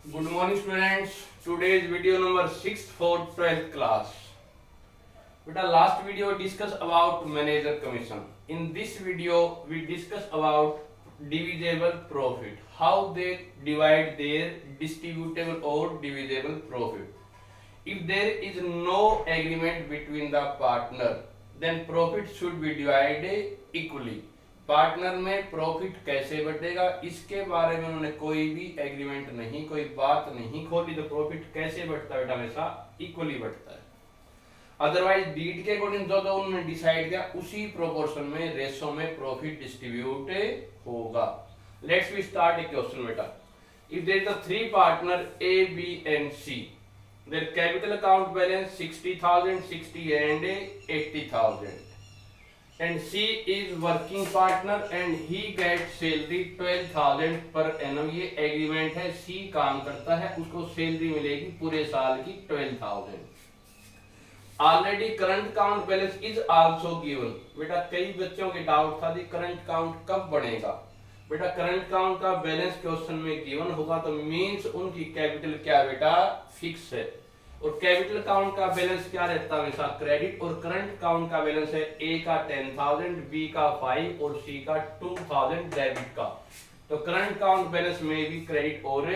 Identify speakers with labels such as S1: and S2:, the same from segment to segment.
S1: Good morning students. Today is video number 6 for 12th class. Beta last video discuss about manager commission. In this video we discuss about divisible profit. How they divide their distributable or divisible profit. If there is no agreement between the partner, then profit should be divided equally. Partner में profit कैसे बढ़ेगा इसके बारे में उन्होंने कोई भी agreement नहीं, कोई बात नहीं खोली, तो प्रॉफिट कैसे बढ़ता है बेटा? हमेशा इक्वली बढ़ता है। अदरवाइज डीड के अकॉर्डिंग जो जो उन्होंने डिसाइड किया उसी प्रोपोर्शन में रेशो में प्रॉफिट डिस्ट्रीब्यूट होगा। Let's we start a question बेटा। If there is a three partner A B and C, their capital account balance 60,000, 60 and 80,000, and C is working partner and he gets salary 12,000 per annum। ये agreement है, C काम करता है, उसको salary मिलेगी पूरे साल की 12,000। Already current account balance is also given. बेटा कई बच्चों के डाउट था कि करंट अकाउंट कब बनेगा। बेटा करंट अकाउंट का बैलेंस क्वेश्चन में गिवन होगा तो मींस उनकी कैपिटल क्या बेटा? फिक्स है। और कैपिटल अकाउंट का बैलेंस क्या रहता है? हमेशा क्रेडिट। और करंट अकाउंट का बैलेंस है ए का 10,000, बी का 5 और सी का 2,000 डेबिट का। तो करंट अकाउंट बैलेंस में भी क्रेडिट और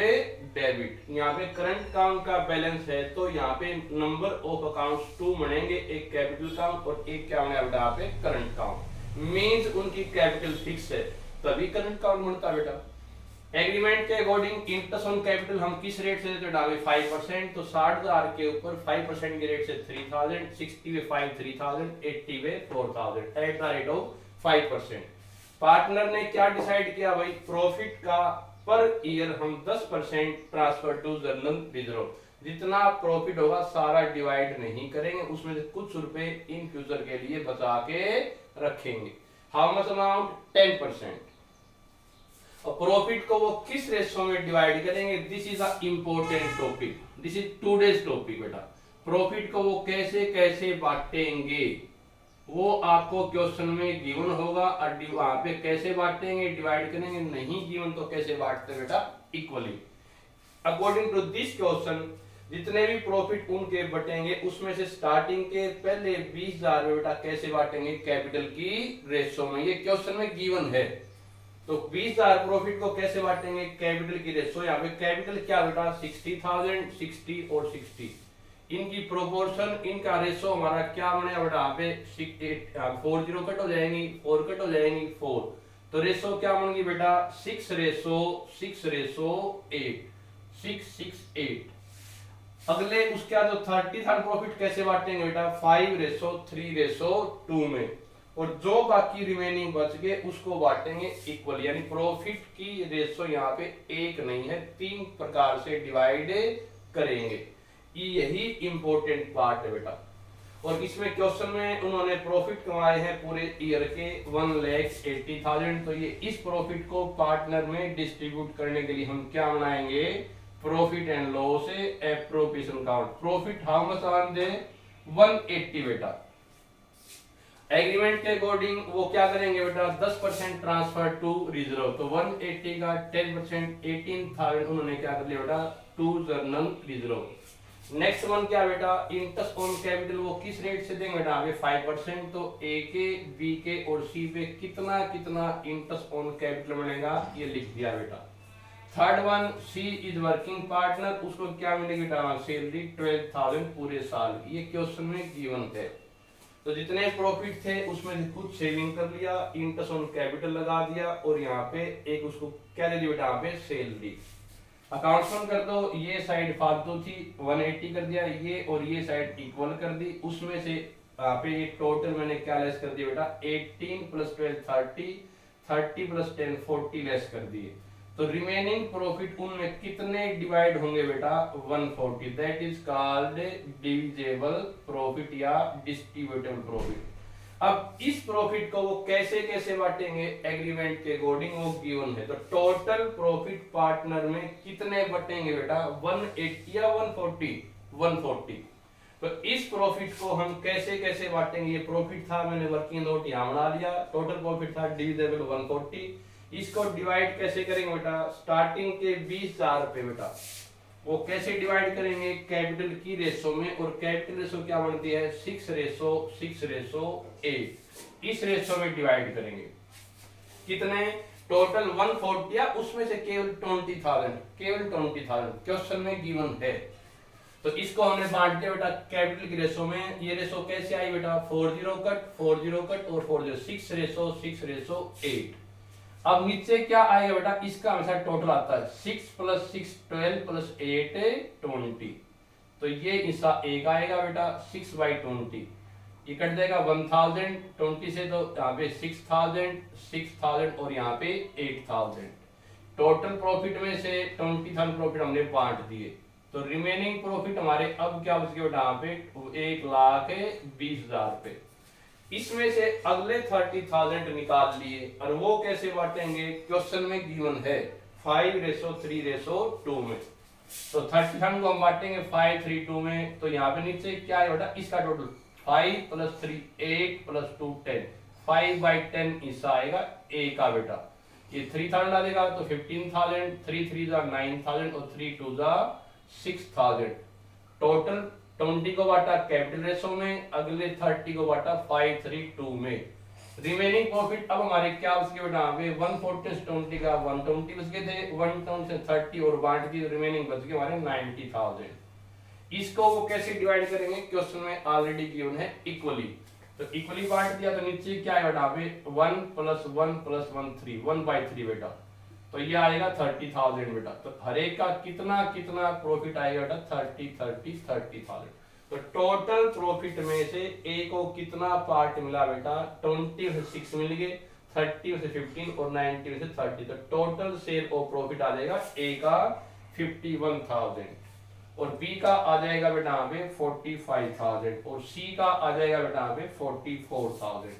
S1: डेबिट। यहाँ पे करंट अकाउंट का बैलेंस है तो यहाँ पे नंबर ऑफ अकाउंट्स 2 बनेंगे, एक कैपिटल अकाउंट और एक क्या बनेगा बेटा? यहाँ पे करंट अकाउंट। मींस उनकी कैपिटल फिक्स है तभी करंट अकाउंट बनता है बेटा। एग्रीमेंट के अकॉर्डिंग इंटरेस्ट ऑन कैपिटल हम किस रेट से देते हैं? 5%। तो 60,000 के ऊपर 5% के रेट से 3,000, 60 में 5 3,000, 80 में 4,000 at the rate of 5%। Partner ने क्या डिसाइड किया भाई? प्रॉफिट का पर ईयर हम 10% ट्रांसफर टू जनरल रिजर्व। जितना प्रॉफिट होगा सारा डिवाइड नहीं करेंगे, उसमें से कुछ रुपए इन फ्यूचर के लिए बचा के रखेंगे। How much amount? 10%। और प्रॉफिट को वो किस रेशो में डिवाइड करेंगे? This is a important topic, this is today's topic बेटा। प्रॉफिट को वो कैसे कैसे बांटेंगे वो आपको क्वेश्चन में गिवन होगा। और वहां पे कैसे बांटेंगे, डिवाइड करेंगे, नहीं गिवन तो कैसे बांटते बेटा? Equally. According to this question जितने भी प्रॉफिट उनके बटेंगे उसमें से स्टार्टिंग के पहले 20,000 में बेटा कैसे बांटेंगे? कैपिटल की रेशो में। ये क्वेश्चन में गिवन है। तो 20,000 प्रॉफिट को कैसे बांटेंगे? कैपिटल की रेशो। यहाँ पे कैपिटल क्या बेटा? 60,000, 60 और 60। इनकी प्रोपोर्शन, इनका रेशो हमारा क्या बनेगा बेटा? यहाँ पे 4 0 कट हो जाएंगी, 4 कट हो जाएंगी, 4। तो रेशो क्या बनेगी बेटा? 6:8, 6:8। अगले उसके बाद 30,000 प्रॉफिट कैसे बांटेंगे बेटा? 5:3:2 में। और जो बाकी रिमेनिंग बच गए उसको बांटेंगे इक्वल। यानी प्रॉफिट की रेशो यहाँ पे एक नहीं है, 3 प्रकार से डिवाइड करेंगे। यही इंपॉर्टेंट पार्ट है बेटा। और इसमें क्वेश्चन में उन्होंने प्रॉफिट कमाए हैं पूरे ईयर के 1,80,000। तो ये इस प्रॉफिट को पार्टनर में डिस्ट्रीब्यूट करने के लिए हम क्या बनाएंगे? Profit and loss appropriation account. Profit how much on they? 180 बेटा। एग्रीमेंट के अकॉर्डिंग वो क्या करेंगे बेटा? 10% ट्रांसफर टू रिजर्व। तो 180 का 10% 18,000 उन्होंने क्या कर लिया बेटा? To general reserve. Next one क्या बेटा? इंटरेस्ट ऑन कैपिटल वो किस रेट से देंगे बेटा? आगे 5%। तो ए के, बी के और सी पे कितना कितना इंटरेस्ट ऑन कैपिटल बनेगा ये लिख दिया बेटा। Third one, C is working partner, उसको क्या मिलेगी बेटा? सैलरी 12,000 पूरे साल की। ये क्वेश्चन में गिवन है। तो जितने प्रॉफिट थे उसमें से कुछ सेविंग कर लिया, इंटरेस्ट ऑन कैपिटल लगा दिया और यहाँ पे एक उसको क्या दे दिया बेटा? यहाँ पे सैलरी। अकाउंट बंद कर दो। ये साइड फालतू थी, 180 कर दिया ये, और ये साइड इक्वल कर दी। उसमें से यहाँ पे ये टोटल मैंने क्या लेस कर दिया बेटा? 18 + 12 30, 30 + 10 40 लेस कर दिए। तो रिमेनिंग प्रॉफिट उनमें कितने डिवाइड होंगे बेटा? 140। That is called divisible profit या डिस्ट्रीब्यूटेबल प्रॉफिट। अब इस प्रॉफिट को वो कैसे कैसे बांटेंगे? एग्रीमेंट के अकॉर्डिंग वो गिवन है। तो टोटल प्रॉफिट पार्टनर में कितने बटेंगे बेटा? 180 या 140? 140। तो इस प्रॉफिट को हम कैसे कैसे बांटेंगे? ये प्रॉफिट था, मैंने वर्किंग नोट यहाँ बना लिया। टोटल प्रॉफिट था डिविजिबल 140। इसको डिवाइड कैसे करेंगे बेटा? स्टार्टिंग के 20,000 रुपए बेटा वो कैसे डिवाइड करेंगे, कैपिटल की रेशो में, और कैपिटल रेशो क्या बनती है 6:8। इस रेशो में डिवाइड करेंगे। कितने टोटल 140 या उसमें से केवल 20,000, केवल 20,000 क्वेश्चन में गिवन है। तो इसको हमने बांट दिया बेटा कैपिटल की रेशो में। ये रेशो कैसे आई बेटा 40 कट 40 कट और 40 6:8। अब नीचे क्या आएगा बेटा, इसका हमेशा टोटल आता है 6 + 6 12 + 8 20। तो ये इसका एक आएगा बेटा 6/20। ये कट जाएगा 1000 20 से, तो यहाँ पे 6000 और यहाँ पे 8000। टोटल प्रॉफिट में से 20,000 प्रॉफिट हमने बांट दिए, तो रिमेनिंग प्रॉफिट हमारे अब क्या बच गए बेटा यहाँ पे 1,20,000 रुपए। इसमें से अगले 30,000 निकाल लिए, और वो कैसे बांटेंगे, क्वेश्चन में गिवन है 5:3:2 में। तो 30,000 को हम बांटेंगे 5:3:2 में। तो यहाँ पे नीचे क्या है बेटा, इसका टोटल 5 + 3 8 + 2 10, 5/10 इसका आएगा ए का बेटा। ये 3000 डालेगा तो 15,000, 3 3 9,000 और 3 2 6,000। टोटल 20 को बांटा कैपिटल रेशो में, अगले 30 को बांटा 5:3:2 में। रिमेनिंग प्रॉफिट अब हमारे क्या उसके बेटा यहाँ पे 140 से 20 का 120 बच गए थे, 120 से 30 और बांट दी, रिमेनिंग बच गए हमारे 90,000। इसको वो कैसे डिवाइड करेंगे, क्वेश्चन में ऑलरेडी गिवन है इक्वली। तो इक्वली बांट दिया, तो नीचे क्या है बेटा पे 1 + 1 + 1 3 1/3 बेटा। तो ये आएगा 30,000 बेटा। तो हर एक का कितना कितना प्रॉफिट आएगा बेटा 30,000। तो टोटल प्रॉफिट में से ए को कितना पार्ट मिला बेटा 20 में से 6 मिल गए, 30 में से 15 और 90 में से 30। तो टोटल सेल ऑफ प्रॉफिट आ जाएगा ए का 51,000 और बी का आ जाएगा बेटा यहाँ पे 45,000 और सी का आ जाएगा बेटा यहाँ पे 44,000।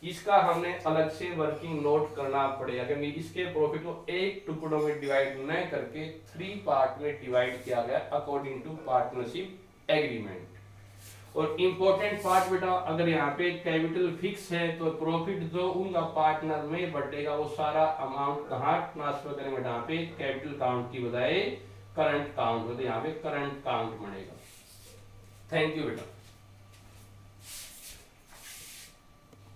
S1: इसका हमने अलग से वर्किंग नोट करना पड़ेगा, क्योंकि इसके प्रॉफिट को एक टुकड़ों में डिवाइड न करके 3 पार्ट में डिवाइड किया गया अकॉर्डिंग टू पार्टनरशिप एग्रीमेंट। और इम्पोर्टेंट पार्ट बेटा, अगर यहाँ पे कैपिटल फिक्स है तो प्रॉफिट जो उनका पार्टनर में बढ़ेगा वो सारा अमाउंट कहाँ ट्रांसफर करेंगे बेटा, यहाँ पे कैपिटल काउंट की बजाय करंट काउंट, यहाँ पे करंट काउंट बनेगा। थैंक यू बेटा।